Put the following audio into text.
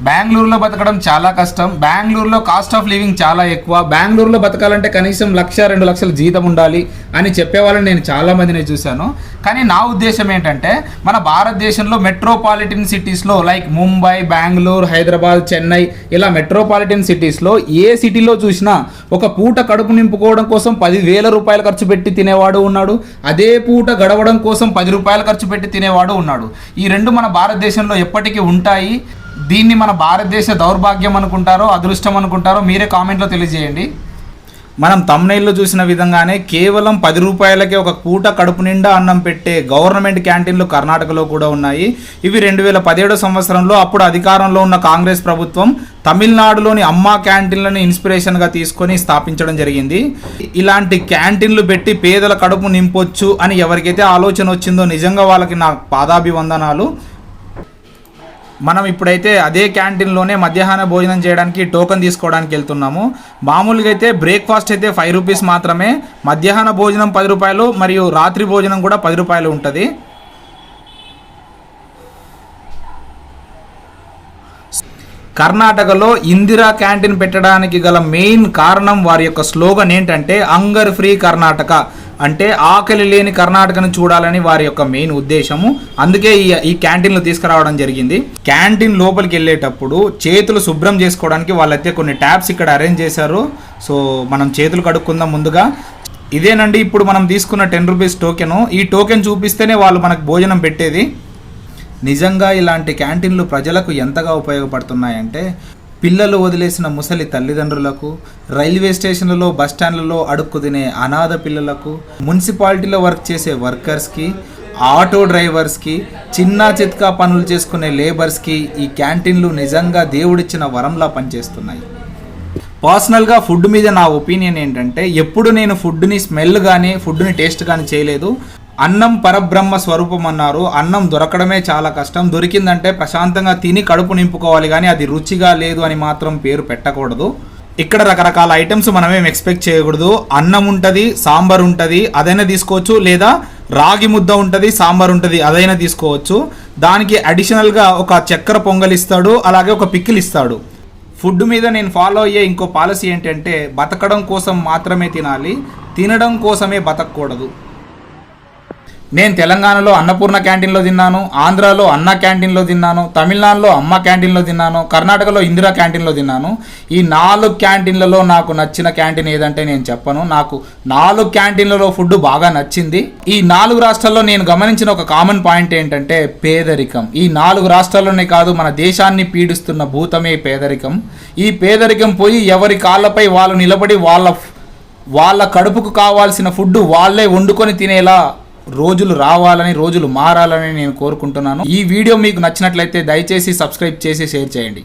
బెంగళూరులో బతకడం చాలా కష్టం. బెంగళూరులో కాస్ట్ ఆఫ్ లివింగ్ చాలా ఎక్కువ. బెంగళూరులో బతకాలంటే కనీసం 1-2 లక్షల జీతం ఉండాలి అని చెప్పేవాళ్ళని నేను చాలా మందిని చూశాను. కానీ నా ఉద్దేశం ఏంటంటే మన భారతదేశంలో మెట్రోపాలిటన్ సిటీస్లో లైక్ ముంబై, బెంగళూరు, హైదరాబాద్, చెన్నై ఇలా మెట్రోపాలిటన్ సిటీస్లో ఏ సిటీలో చూసినా ఒక పూట కడుపు నింపుకోవడం కోసం 10,000 రూపాయలు ఖర్చు పెట్టి తినేవాడు ఉన్నాడు. అదే పూట గడవడం కోసం 10 రూపాయలు ఖర్చు పెట్టి తినేవాడు ఉన్నాడు. ఈ రెండు మన భారతదేశంలో ఎప్పటికీ ఉంటాయి. దీన్ని మన భారతదేశ దౌర్భాగ్యం అనుకుంటారో అదృష్టం అనుకుంటారో మీరే కామెంట్లో తెలియజేయండి. మనం తమ్నైల్లో చూసిన విధంగానే కేవలం 10 రూపాయలకే ఒక పూట కడుపు నిండా అన్నం పెట్టే గవర్నమెంట్ క్యాంటీన్లు కర్ణాటకలో కూడా ఉన్నాయి. ఇవి 2017 సంవత్సరంలో అప్పుడు అధికారంలో ఉన్న కాంగ్రెస్ ప్రభుత్వం తమిళనాడులోని అమ్మా క్యాంటీన్లను ఇన్స్పిరేషన్గా తీసుకొని స్థాపించడం జరిగింది. ఇలాంటి క్యాంటీన్లు పెట్టి పేదల కడుపు నింపొచ్చు అని ఎవరికైతే ఆలోచన వచ్చిందో నిజంగా వాళ్ళకి నా పాదాభివందనాలు. మనం ఇప్పుడైతే అదే క్యాంటీన్లోనే మధ్యాహ్న భోజనం చేయడానికి టోకెన్ తీసుకోవడానికి వెళ్తున్నాము. మామూలుగా అయితే బ్రేక్ఫాస్ట్ అయితే 5 రూపీస్ మాత్రమే, మధ్యాహ్న భోజనం 10 రూపాయలు మరియు రాత్రి భోజనం కూడా 10 రూపాయలు ఉంటుంది. కర్ణాటకలో ఇందిరా క్యాంటీన్ పెట్టడానికి గల మెయిన్ కారణం వారి యొక్క స్లోగన్ ఏంటంటే హంగర్ ఫ్రీ కర్ణాటక, అంటే ఆకలి లేని కర్ణాటకను చూడాలని వారి యొక్క మెయిన్ ఉద్దేశము. అందుకే ఈ క్యాంటీన్లు తీసుకురావడం జరిగింది. క్యాంటీన్ లోపలికి వెళ్ళేటప్పుడు చేతులు శుభ్రం చేసుకోవడానికి వాళ్ళైతే కొన్ని ట్యాప్స్ ఇక్కడ అరేంజ్ చేశారు. సో మనం చేతులు కడుక్కుందాం ముందుగా. ఇదేనండి ఇప్పుడు మనం తీసుకున్న 10 రూపీస్ టోకెను. ఈ టోకెన్ చూపిస్తేనే వాళ్ళు మనకు భోజనం పెట్టేది. నిజంగా ఇలాంటి క్యాంటీన్లు ప్రజలకు ఎంతగా ఉపయోగపడుతున్నాయంటే పిల్లలు వదిలేసిన ముసలి తల్లిదండ్రులకు, రైల్వే స్టేషన్లలో, బస్టాండ్లలో అడుక్కు తినే అనాథ పిల్లలకు, మున్సిపాలిటీలో వర్క్ చేసే వర్కర్స్కి, ఆటో డ్రైవర్స్కి, చిన్న చిత్కా పనులు చేసుకునే లేబర్స్కి ఈ క్యాంటీన్లు నిజంగా దేవుడిచ్చిన వరంలా పనిచేస్తున్నాయి. పర్సనల్గా ఫుడ్ మీద నా ఒపీనియన్ ఏంటంటే ఎప్పుడు నేను ఫుడ్ని స్మెల్ కానీ ఫుడ్ని టేస్ట్ కానీ చేయలేదు. అన్నం పరబ్రహ్మ స్వరూపం అన్నారు. అన్నం దొరకడమే చాలా కష్టం. దొరికిందంటే ప్రశాంతంగా తిని కడుపు నింపుకోవాలి, కానీ అది రుచిగా లేదు అని మాత్రం పేరు పెట్టకూడదు. ఇక్కడ రకరకాల ఐటమ్స్ మనమేం ఎక్స్పెక్ట్ చేయకూడదు. అన్నం ఉంటుంది, సాంబార్ ఉంటుంది, అదైనా తీసుకోవచ్చు, లేదా రాగి ముద్ద ఉంటుంది, సాంబార్ ఉంటుంది, అదైనా తీసుకోవచ్చు. దానికి అడిషనల్గా ఒక చక్కెర పొంగల్ ఇస్తాడు, అలాగే ఒక పికిల్ ఇస్తాడు. ఫుడ్ మీద నేను ఫాలో అయ్యే ఇంకో పాలసీ ఏంటంటే బతకడం కోసం మాత్రమే తినాలి, తినడం కోసమే బతకూడదు. నేను తెలంగాణలో అన్నపూర్ణ క్యాంటీన్లో తిన్నాను, ఆంధ్రాలో అన్న క్యాంటీన్లో తిన్నాను, తమిళనాడులో అమ్మ క్యాంటీన్లో తిన్నాను, కర్ణాటకలో ఇందిరా క్యాంటీన్లో తిన్నాను. ఈ 4 క్యాంటీన్లలో నాకు నచ్చిన క్యాంటీన్ ఏదంటే నేను చెప్పను. నాకు 4 క్యాంటీన్లలో ఫుడ్ బాగా నచ్చింది. ఈ 4 రాష్ట్రాల్లో నేను గమనించిన ఒక కామన్ పాయింట్ ఏంటంటే పేదరికం. ఈ 4 రాష్ట్రాల్లోనే కాదు, మన దేశాన్ని పీడిస్తున్న భూతమే పేదరికం. ఈ పేదరికం పోయి ఎవరి కాళ్ళపై వాళ్ళు నిలబడి వాళ్ళ కడుపుకు కావాల్సిన ఫుడ్ వాళ్ళే వండుకొని తినేలా రోజులు రావాలని, రోజులు మారాలని నేను కోరుకుంటున్నాను. ఈ వీడియో మీకు నచ్చినట్లయితే దయచేసి సబ్స్క్రైబ్ చేసి షేర్ చేయండి.